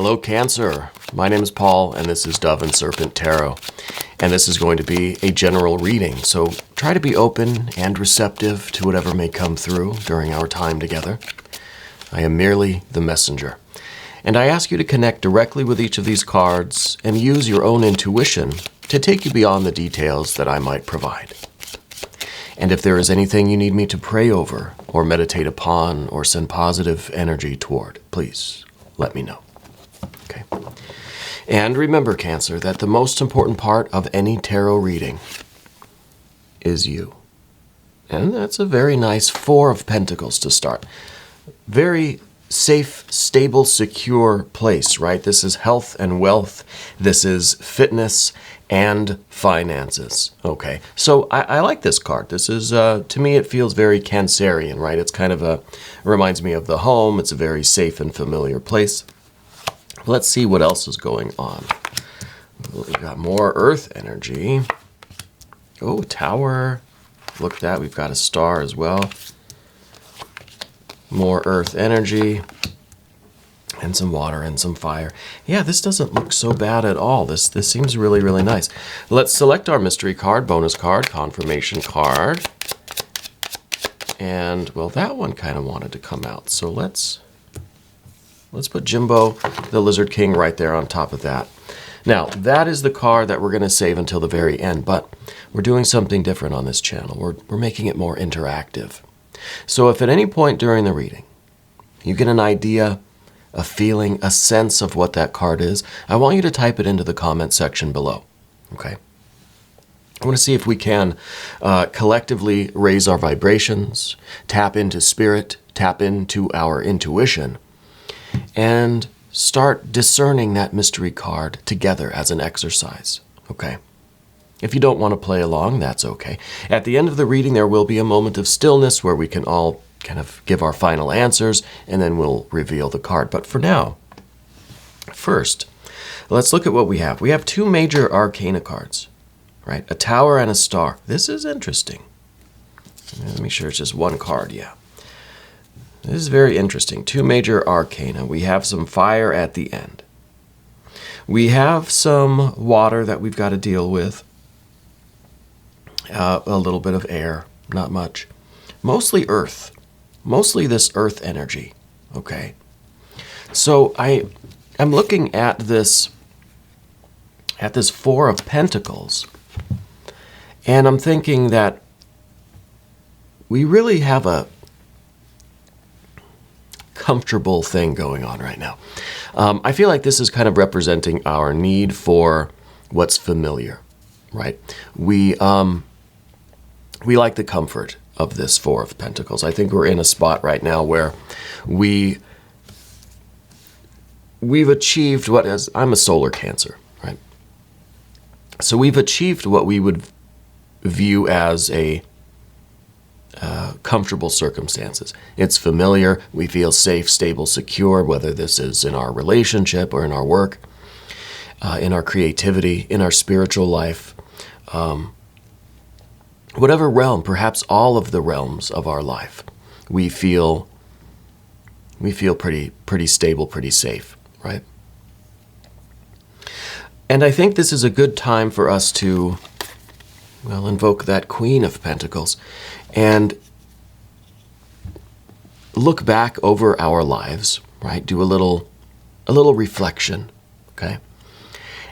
Hello, Cancer. My name is Paul, and this is Dove and Serpent Tarot. And this is going to be a general reading, so try to be open and receptive to whatever may come through during our time together. I am merely the messenger. And I ask you to connect directly with each of these cards and use your own intuition to take you beyond the details that I might provide. And if there is anything you need me to pray over or meditate upon or send positive energy toward, please let me know. Okay. And remember, Cancer, that the most important part of any tarot reading is you. And that's a very nice Four of Pentacles to start. Very safe, stable, secure place, right? This is health and wealth. This is fitness and finances. Okay, so I like this card. This is, to me, it feels very Cancerian, right? It's kind of reminds me of the home. It's a very safe and familiar place. Let's see what else is going on. We've got more earth energy. Oh, tower. Look at that. We've got a star as well. More earth energy. And some water and some fire. Yeah, this doesn't look so bad at all. This seems really, really nice. Let's select our mystery card, bonus card, confirmation card. And, well, that one kind of wanted to come out. So let's put Jimbo, the Lizard King, right there on top of that. Now, that is the card that we're going to save until the very end, but we're doing something different on this channel. We're making it more interactive. So if at any point during the reading you get an idea, a feeling, a sense of what that card is, I want you to type it into the comment section below, okay? I want to see if we can collectively raise our vibrations, tap into spirit, tap into our intuition, and start discerning that mystery card together as an exercise, okay? If you don't want to play along, that's okay. At the end of the reading, there will be a moment of stillness where we can all kind of give our final answers, and then we'll reveal the card. But for now, first, let's look at what we have. We have two major arcana cards, right? A tower and a star. This is interesting. Let me make sure it's just one card, yeah. This is very interesting. Two major arcana. We have some fire at the end. We have some water that we've got to deal with. A little bit of air, not much. Mostly earth. Mostly this earth energy, okay? So I'm looking at this Four of Pentacles, and I'm thinking that we really have a comfortable thing going on right now. I feel like this is kind of representing our need for what's familiar, right? We like the comfort of this Four of Pentacles. I think we're in a spot right now where we've achieved what is, I'm a solar Cancer, right? So we've achieved what we would view as a comfortable circumstances. It's familiar. We feel safe, stable, secure, whether this is in our relationship or in our work, in our creativity, in our spiritual life, whatever realm, perhaps all of the realms of our life, we feel pretty stable, pretty safe, right? And I think this is a good time for us to, well, invoke that Queen of Pentacles and look back over our lives, right? Do a little reflection, okay?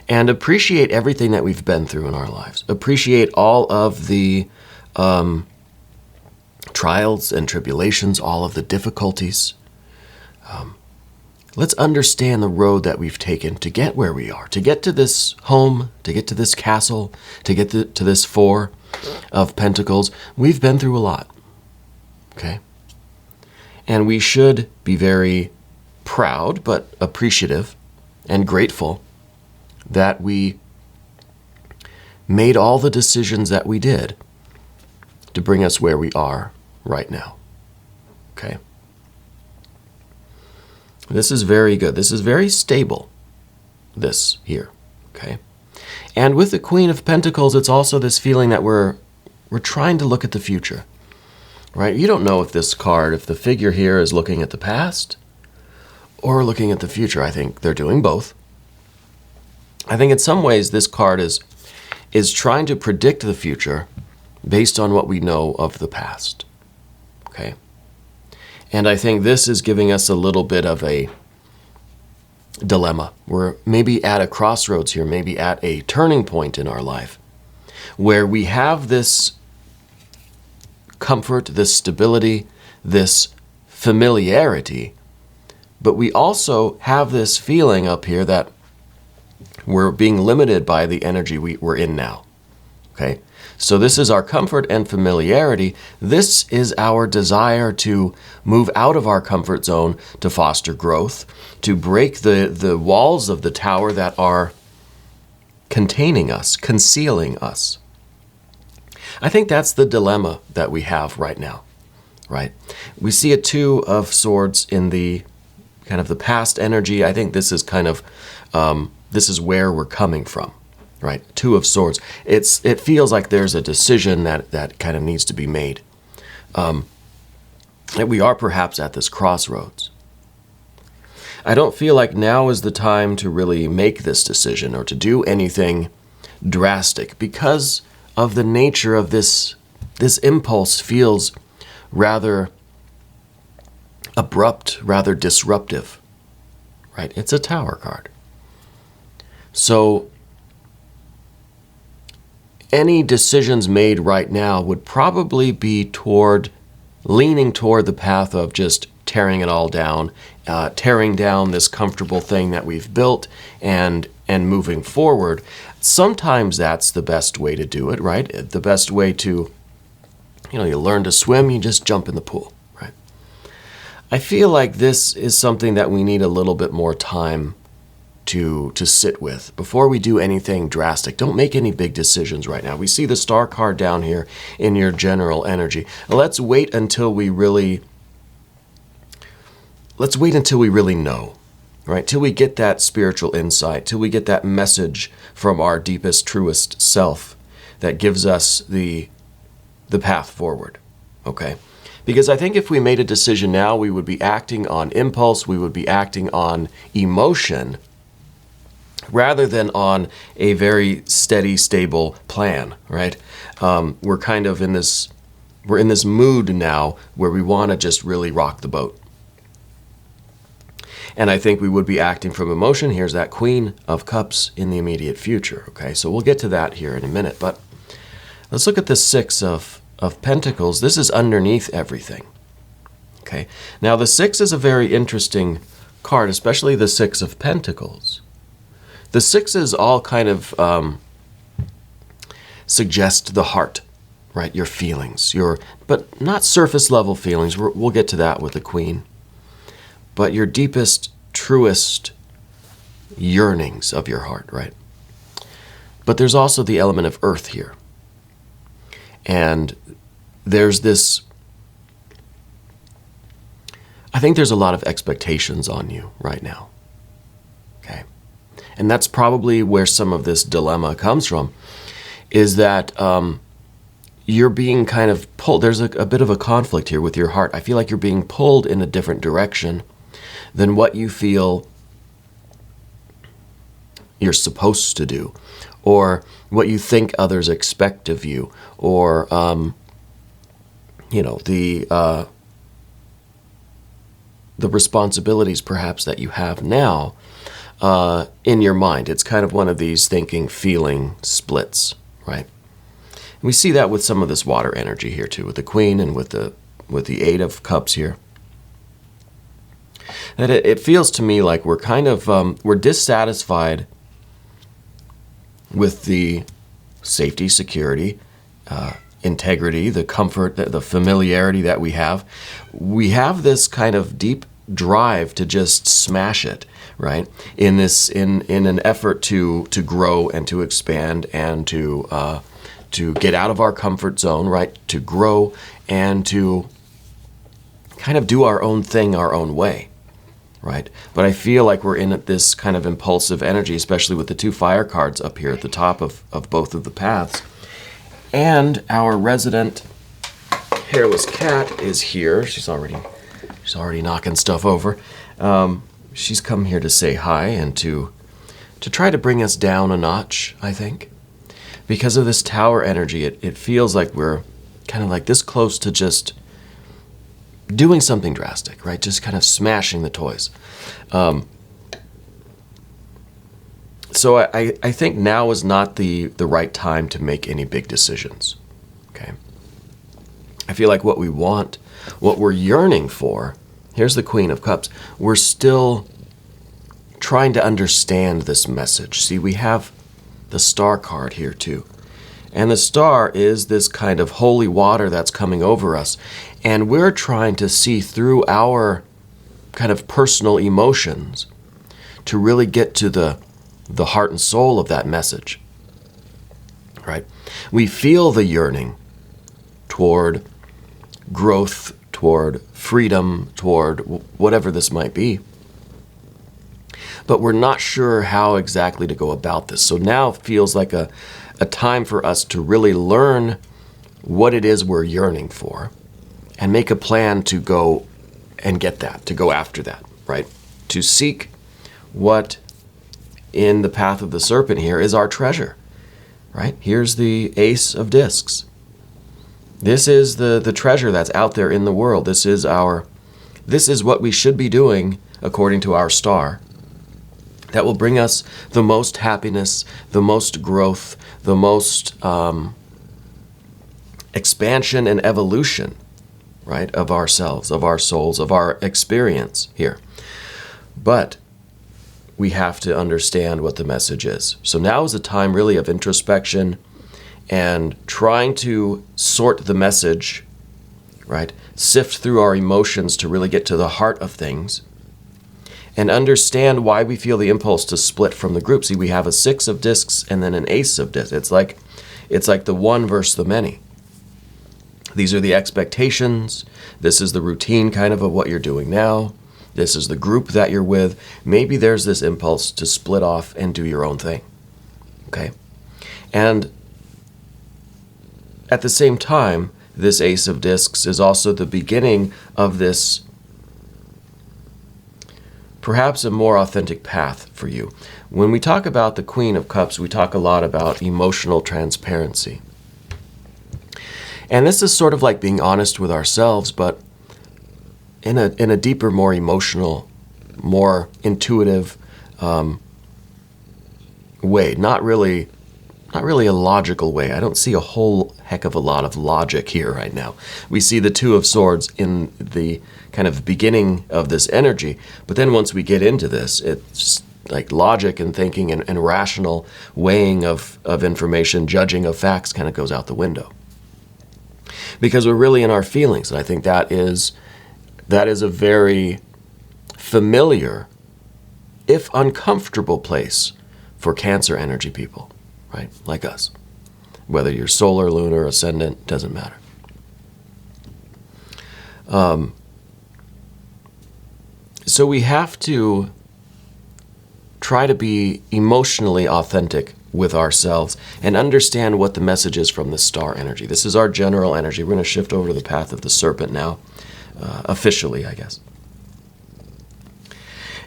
And appreciate everything that we've been through in our lives. Appreciate all of the trials and tribulations, all of the difficulties. Let's understand the road that we've taken to get where we are, to get to this home, to get to this castle, to get to this Four of Pentacles. We've been through a lot, okay? And we should be very proud, but appreciative and grateful that we made all the decisions that we did to bring us where we are right now, okay? This is very good. This is very stable, this here, okay? And with the Queen of Pentacles, it's also this feeling that we're trying to look at the future, right? You don't know if this card, if the figure here is looking at the past or looking at the future. I think they're doing both. I think in some ways this card is trying to predict the future based on what we know of the past. Okay? And I think this is giving us a little bit of a dilemma. We're maybe at a crossroads here, maybe at a turning point in our life where we have this comfort, this stability, this familiarity, but we also have this feeling up here that we're being limited by the energy we're in now. Okay? So this is our comfort and familiarity. This is our desire to move out of our comfort zone to foster growth, to break the walls of the tower that are containing us, concealing us. I think that's the dilemma that we have right now, right? We see a Two of Swords in the kind of the past energy. I think this is kind of, this is where we're coming from. Right, Two of Swords. It feels like there's a decision that kind of needs to be made. And we are perhaps at this crossroads. I don't feel like now is the time to really make this decision or to do anything drastic because of the nature of this. This impulse feels rather abrupt, rather disruptive. Right? It's a Tower card. So any decisions made right now would probably be leaning toward the path of just tearing it all down, tearing down this comfortable thing that we've built and moving forward. Sometimes that's the best way to do it, right? The best way to, you learn to swim, you just jump in the pool, right? I feel like this is something that we need a little bit more time to sit with before we do anything drastic. Don't make any big decisions right now. We see the Star card down here in your general energy. Let's wait until we really know, right? Till we get that spiritual insight, till we get that message from our deepest, truest self that gives us the path forward, okay? Because I think if we made a decision now, we would be acting on impulse, we would be acting on emotion, rather than on a very steady, stable plan, right? We're kind of in this mood now where we want to just really rock the boat. And I think we would be acting from emotion. Here's that Queen of Cups in the immediate future, okay? So we'll get to that here in a minute, but let's look at the Six of Pentacles. This is underneath everything, okay? Now the Six is a very interesting card, especially the Six of Pentacles. The sixes all kind of suggest the heart, right? Your feelings, but not surface level feelings. We'll get to that with the Queen. But your deepest, truest yearnings of your heart, right? But there's also the element of earth here. And there's this, I think there's a lot of expectations on you right now, okay? And that's probably where some of this dilemma comes from, is that you're being kind of pulled. There's a bit of a conflict here with your heart. I feel like you're being pulled in a different direction than what you feel you're supposed to do, or what you think others expect of you, or, the responsibilities perhaps that you have now. In your mind. It's kind of one of these thinking-feeling splits, right? And we see that with some of this water energy here too, with the Queen and with the Eight of Cups here. And it feels to me like we're kind of, we're dissatisfied with the safety, security, integrity, the comfort, the familiarity that we have. We have this kind of deep drive to just smash it, right? In an effort to grow and to expand and to get out of our comfort zone, right? To grow and to kind of do our own thing our own way, right? But I feel like we're in this kind of impulsive energy, especially with the two fire cards up here at the top of both of the paths. And our resident hairless cat is here. She's already knocking stuff over. she's come here to say hi and to try to bring us down a notch, I think. Because of this tower energy, it feels like we're kind of like this close to just doing something drastic, right? Just kind of smashing the toys. So I think now is not the right time to make any big decisions, okay? I feel like what we want, what we're yearning for, here's the Queen of Cups, we're still trying to understand this message. See, we have the Star card here too. And the Star is this kind of holy water that's coming over us. And we're trying to see through our kind of personal emotions to really get to the heart and soul of that message, right? We feel the yearning toward growth, toward freedom, toward whatever this might be. But we're not sure how exactly to go about this. So now feels like a time for us to really learn what it is we're yearning for and make a plan to go and get that, to go after that, right? To seek what in the path of the serpent here is our treasure, right? Here's the Ace of Discs. This is the treasure that's out there in the world. This is what we should be doing according to our star. That will bring us the most happiness, the most growth, the most expansion and evolution, right, of ourselves, of our souls, of our experience here. But we have to understand what the message is. So now is a time really of introspection and trying to sort the message, right? Sift through our emotions to really get to the heart of things and understand why we feel the impulse to split from the group. See, we have a 6 of discs and then an Ace of discs. It's like the one versus the many. These are the expectations. This is the routine kind of what you're doing now. This is the group that you're with. Maybe there's this impulse to split off and do your own thing, okay? And at the same time, this Ace of Discs is also the beginning of this perhaps a more authentic path for you. When we talk about the Queen of Cups, we talk a lot about emotional transparency. And this is sort of like being honest with ourselves, but in a deeper, more emotional, more intuitive way. Not really a logical way. I don't see a whole heck of a lot of logic here right now. We see the 2 of Swords in the kind of beginning of this energy, but then once we get into this, it's like logic and thinking and rational weighing of information, judging of facts kind of goes out the window. Because we're really in our feelings, and I think that is a very familiar, if uncomfortable place for Cancer energy people, right? Like us. Whether you're solar, lunar, ascendant, doesn't matter. So we have to try to be emotionally authentic with ourselves and understand what the message is from the star energy. This is our general energy. We're going to shift over to the path of the serpent now, officially, I guess.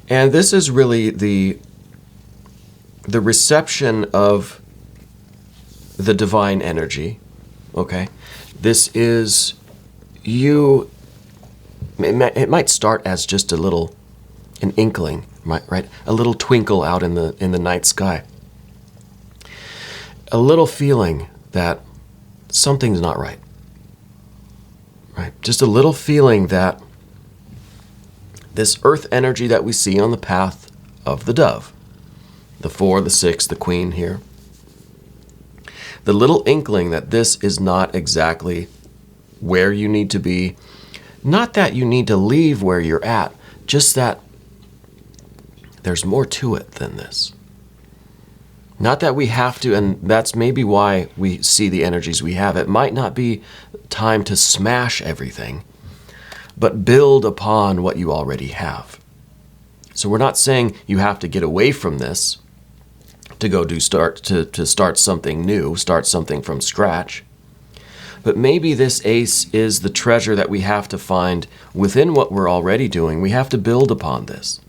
And this is really the reception of the divine energy, okay? This is you. It might start as just an inkling, right? A little twinkle out in the night sky. A little feeling that something's not right, right? Just a little feeling that this earth energy that we see on the path of the dove, the 4, the 6, the Queen here, the little inkling that this is not exactly where you need to be. Not that you need to leave where you're at, just that there's more to it than this. Not that we have to, and that's maybe why we see the energies we have. It might not be time to smash everything, but build upon what you already have. So we're not saying you have to get away from this to go to start something new, start something from scratch. But maybe this Ace is the treasure that we have to find within what we're already doing. We have to build upon this.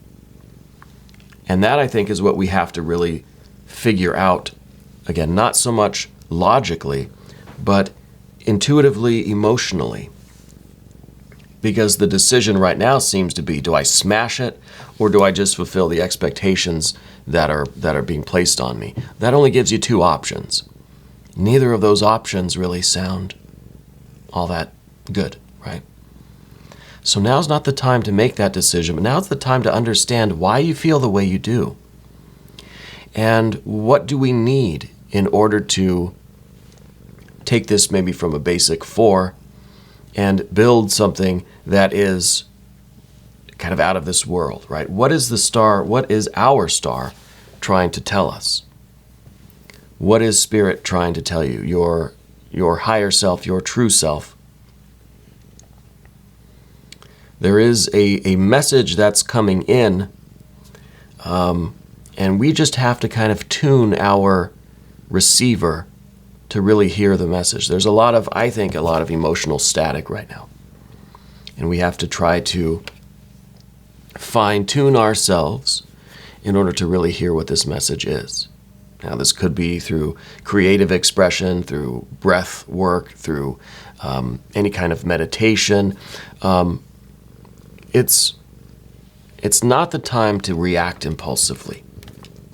And that, I think, is what we have to really figure out. Again, not so much logically, but intuitively, emotionally. Because the decision right now seems to be, do I smash it, or do I just fulfill the expectations that are being placed on me? That only gives you two options. Neither of those options really sound all that good, right? So now's not the time to make that decision, but now's the time to understand why you feel the way you do. And what do we need in order to take this maybe from a basic 4 and build something that is kind of out of this world, right? What is the star, what is our star trying to tell us? What is Spirit trying to tell you? Your higher self, your true self. There is a message that's coming in, and we just have to kind of tune our receiver to really hear the message. There's I think, a lot of emotional static right now. And we have to try to fine-tune ourselves in order to really hear what this message is. Now, this could be through creative expression, through breath work, through any kind of meditation. It's not the time to react impulsively.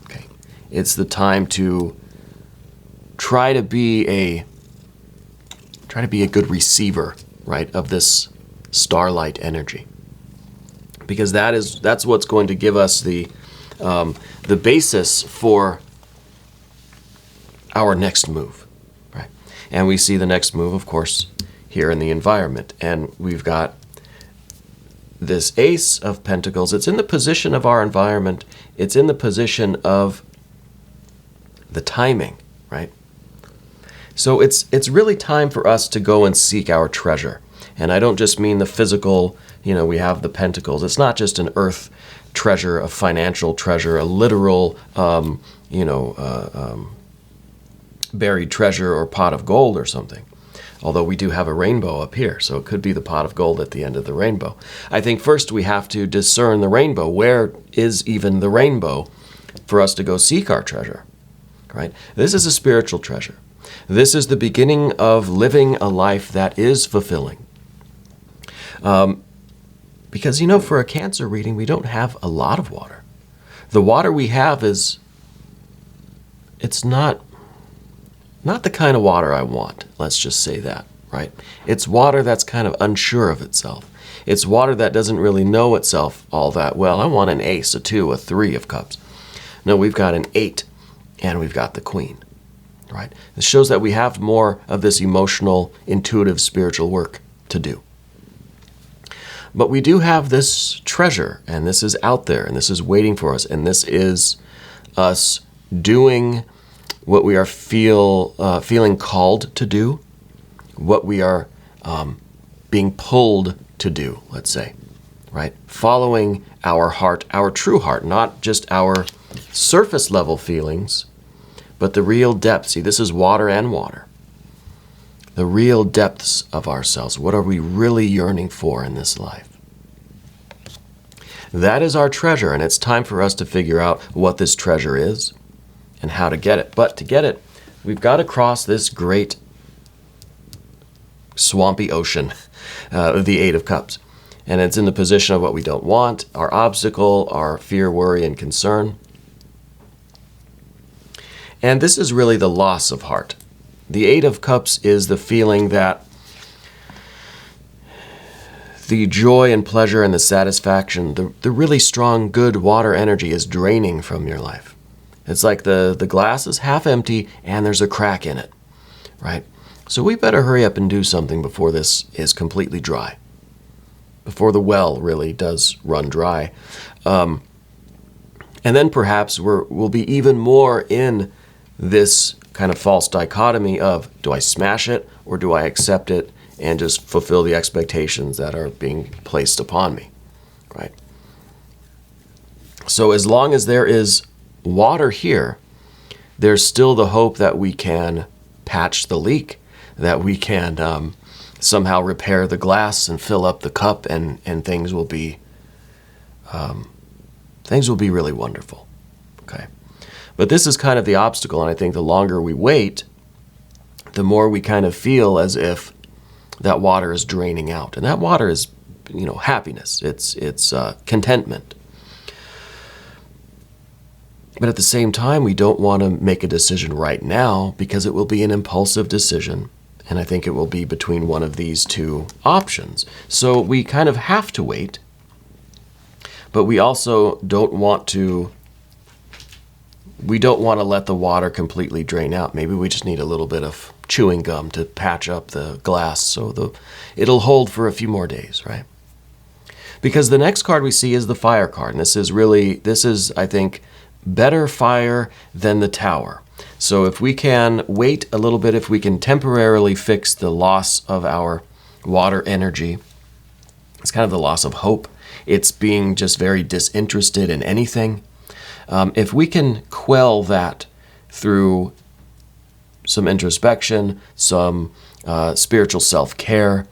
Okay? It's the time to try to be a good receiver, right, of this starlight energy, because that's what's going to give us the basis for our next move, right? And we see the next move, of course, here in the environment, and we've got this Ace of Pentacles. It's in the position of our environment. It's in the position of the timing, right? So it's really time for us to go and seek our treasure. And I don't just mean the physical, we have the pentacles. It's not just an earth treasure, a financial treasure, a literal, buried treasure or pot of gold or something. Although we do have a rainbow up here, so it could be the pot of gold at the end of the rainbow. I think first we have to discern the rainbow. Where is even the rainbow for us to go seek our treasure, right? This is a spiritual treasure. This is the beginning of living a life that is fulfilling. Because, for a Cancer reading, we don't have a lot of water. The water we have it's not the kind of water I want. Let's just say that, right? It's water that's kind of unsure of itself. It's water that doesn't really know itself all that well. I want an Ace, a 2, a 3 of cups. No, we've got an 8, and we've got the Queen, right? This shows that we have more of this emotional, intuitive, spiritual work to do. But we do have this treasure, and this is out there, and this is waiting for us, and this is us doing what we are feeling called to do, what we are being pulled to do, let's say, right? Following our heart, our true heart, not just our surface level feelings, but the real depth. See, this is water and water. The real depths of ourselves. What are we really yearning for in this life? That is our treasure, and it's time for us to figure out what this treasure is and how to get it. But to get it, we've got to cross this great swampy ocean of the 8 of Cups. And it's in the position of what we don't want, our obstacle, our fear, worry, and concern. And this is really the loss of heart. The 8 of Cups is the feeling that the joy and pleasure and the satisfaction, the really strong, good water energy is draining from your life. It's like the glass is half empty and there's a crack in it, right? So we better hurry up and do something before this is completely dry, before the well really does run dry. And then perhaps we'll be even more in this kind of false dichotomy of, do I smash it or do I accept it and just fulfill the expectations that are being placed upon me, right? So as long as there is water here, there's still the hope that we can patch the leak, that we can somehow repair the glass and fill up the cup, and things will be really wonderful. But this is kind of the obstacle, and I think the longer we wait, the more we kind of feel as if that water is draining out. And that water is, happiness. It's contentment. But at the same time, we don't want to make a decision right now because it will be an impulsive decision. And I think it will be between one of these two options. So we kind of have to wait, but we also don't want to let the water completely drain out. Maybe we just need a little bit of chewing gum to patch up the glass so it'll hold for a few more days, right? Because the next card we see is the fire card. And this is, I think, better fire than the Tower. So if we can wait a little bit, if we can temporarily fix the loss of our water energy, it's kind of the loss of hope. It's being just very disinterested in anything. If we can quell that through some introspection, some spiritual self-care,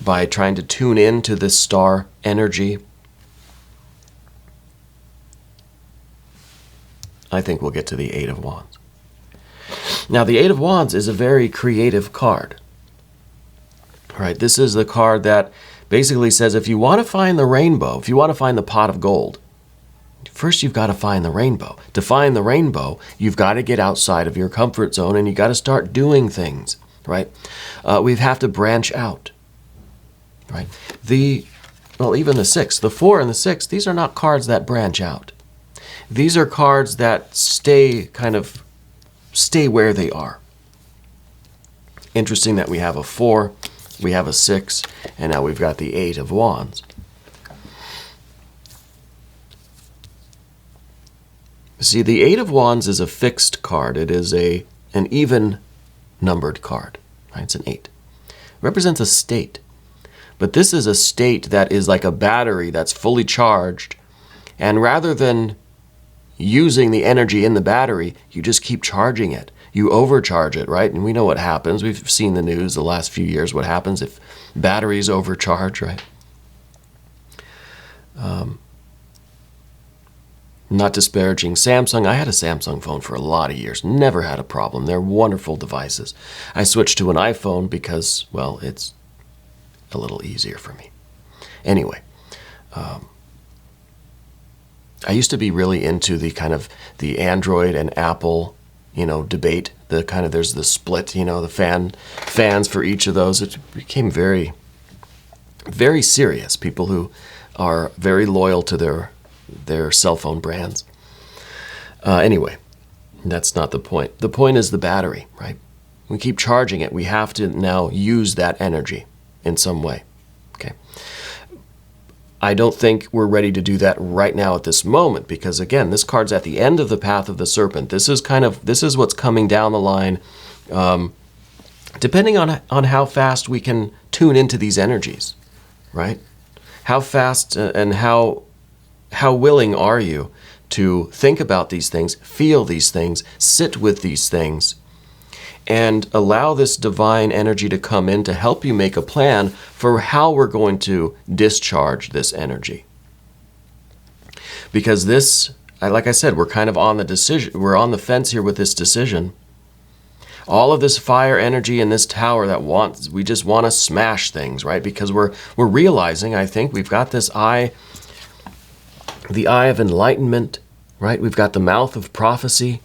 by trying to tune into this star energy, I think we'll get to the Eight of Wands. Now, the Eight of Wands is a very creative card. Right? This is the card that basically says if you want to find the rainbow, if you want to find the pot of gold, first you've got to find the rainbow. To find the rainbow, you've got to get outside of your comfort zone and you've got to start doing things, right? We have to branch out, right? Even the 6, the 4 and the 6, these are not cards that branch out. These are cards that stay where they are. Interesting that we have a 4, we have a 6, and now we've got the 8 of Wands. See, the 8 of Wands is a fixed card. It is an even numbered card. Right? It's an 8. It represents a state. But this is a state that is like a battery that's fully charged. And rather than using the energy in the battery, you just keep charging it. You overcharge it, right? And we know what happens. We've seen the news the last few years, what happens if batteries overcharge, right? Not disparaging Samsung. I had a Samsung phone for a lot of years. Never had a problem. They're wonderful devices. I switched to an iPhone because, well, it's a little easier for me. Anyway, I used to be really into the Android and Apple, debate. There's the split, the fans for each of those. It became very, very serious. People who are very loyal to their cell phone brands. Anyway, that's not the point. The point is the battery, right? We keep charging it. We have to now use that energy in some way. Okay. I don't think we're ready to do that right now at this moment because, again, this card's at the end of the path of the serpent. This is what's coming down the line, depending on how fast we can tune into these energies, right? How fast and how willing are you to think about these things, feel these things, sit with these things, and allow this divine energy to come in to help you make a plan for how we're going to discharge this energy. Because this, like I said, we're kind of on the decision, we're on the fence here with this decision. All of this fire energy in this tower we just want to smash things, right? Because we're realizing, I think, we've got this eye, the eye of enlightenment, right? We've got the mouth of prophecy.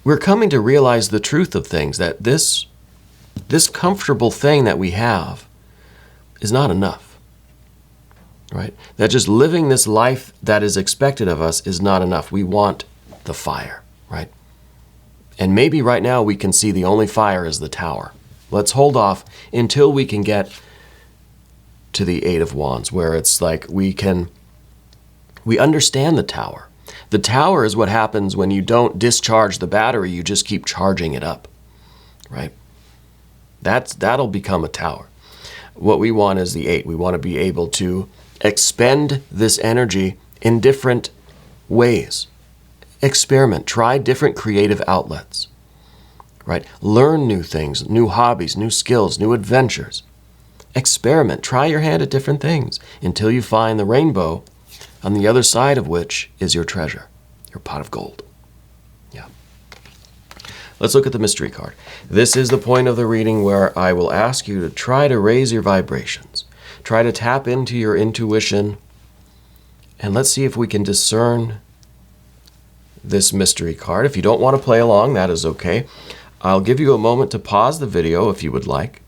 We're coming to realize the truth of things, that this comfortable thing that we have is not enough, right? That just living this life that is expected of us is not enough. We want the fire, right? And maybe right now we can see the only fire is the tower. Let's hold off until we can get to the Eight of Wands, where it's like we understand the tower. The tower is what happens when you don't discharge the battery, you just keep charging it up, right? That'll become a tower. What we want is the 8. We want to be able to expend this energy in different ways. Experiment, try different creative outlets, right? Learn new things, new hobbies, new skills, new adventures. Experiment, try your hand at different things until you find the rainbow, on the other side of which is your treasure, your pot of gold. Yeah. Let's look at the mystery card. This is the point of the reading where I will ask you to try to raise your vibrations. Try to tap into your intuition, and let's see if we can discern this mystery card. If you don't want to play along, that is okay. I'll give you a moment to pause the video if you would like.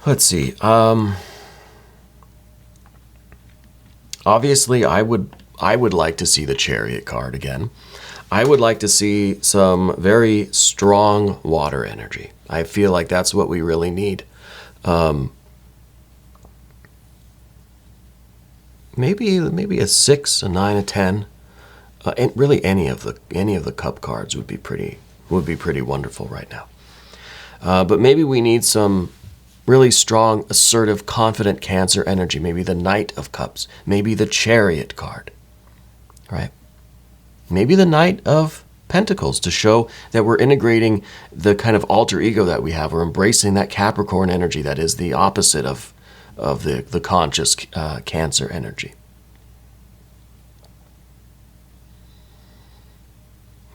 Let's see. Obviously, I would like to see the Chariot card again. I would like to see some very strong water energy. I feel like that's what we really need. Maybe a 6, a 9, a 10. And really, any of the cup cards would be pretty wonderful right now. But maybe we need some really strong, assertive, confident Cancer energy. Maybe the Knight of Cups. Maybe the Chariot card. Right? Maybe the Knight of Pentacles to show that we're integrating the kind of alter ego that we have. We're embracing that Capricorn energy that is the opposite of the conscious Cancer energy.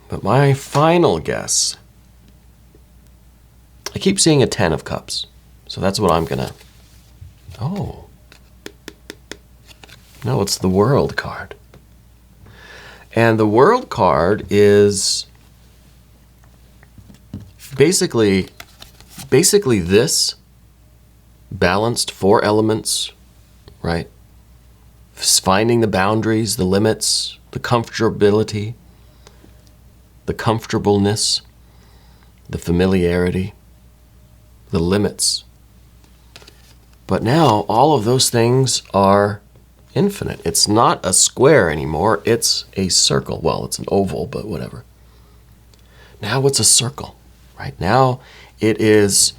But my final guess, I keep seeing a 10 of Cups. So that's what I'm gonna... Oh. No, it's the World card. And the World card is basically this balanced 4 elements, right? Finding the boundaries, the limits, the comfortability, the comfortableness, the familiarity, the limits. But now all of those things are infinite. It's not a square anymore. It's a circle. Well, it's an oval, but whatever. Now it's a circle, right? Now it is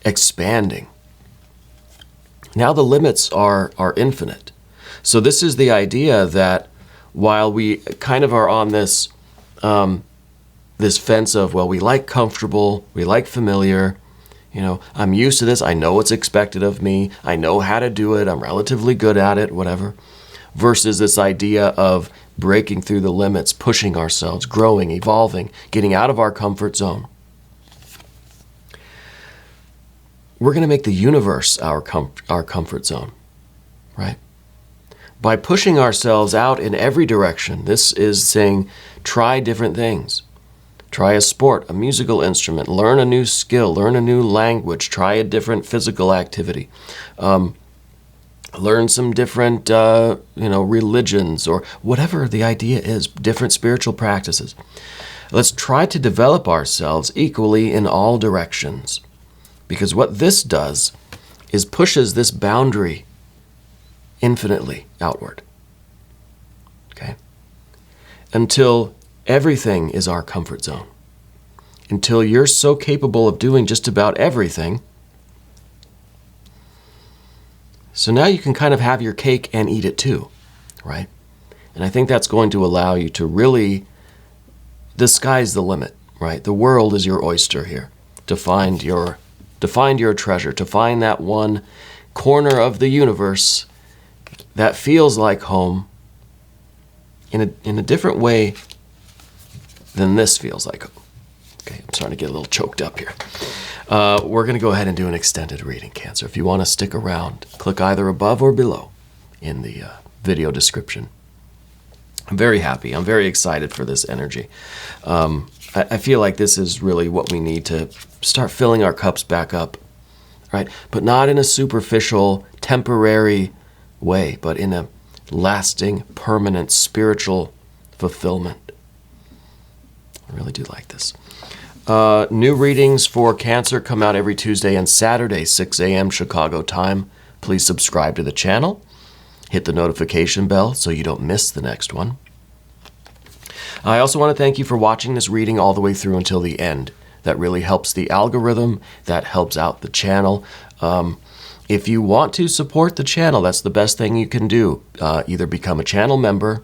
expanding. Now the limits are infinite. So this is the idea that while we kind of are on this this fence of, well, we like comfortable, we like familiar, you know, I'm used to this, I know what's expected of me, I know how to do it, I'm relatively good at it, whatever, versus this idea of breaking through the limits, pushing ourselves, growing, evolving, getting out of our comfort zone. We're going to make the universe our comfort zone, right? By pushing ourselves out in every direction. This is saying, try different things. Try a sport, a musical instrument, learn a new skill, learn a new language, try a different physical activity, learn some different, religions or whatever the idea is, different spiritual practices. Let's try to develop ourselves equally in all directions, because what this does is pushes this boundary infinitely outward, okay? Until everything is our comfort zone. Until you're so capable of doing just about everything. So now you can kind of have your cake and eat it too, right? And I think that's going to allow you to really, the sky's the limit, right? The world is your oyster here. To find your treasure, to find that one corner of the universe that feels like home in a different way than this feels like. Okay, I'm starting to get a little choked up here. We're going to go ahead and do an extended reading, Cancer. If you want to stick around, click either above or below in the video description. I'm very happy. I'm very excited for this energy. I feel like this is really what we need to start filling our cups back up, right? But not in a superficial, temporary way, but in a lasting, permanent, spiritual fulfillment. I really do like this. New readings for Cancer come out every Tuesday and Saturday, 6 a.m. Chicago time. Please subscribe to the channel. Hit the notification bell so you don't miss the next one. I also want to thank you for watching this reading all the way through until the end. That really helps the algorithm. That helps out the channel. If you want to support the channel, that's the best thing you can do. Either become a channel member,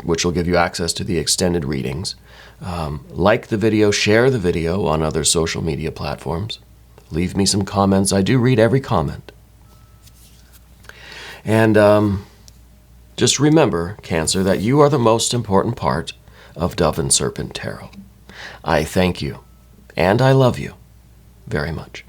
which will give you access to the extended readings. Like the video, share the video on other social media platforms. Leave me some comments. I do read every comment. And just remember, Cancer, that you are the most important part of Dove and Serpent Tarot. I thank you, and I love you very much.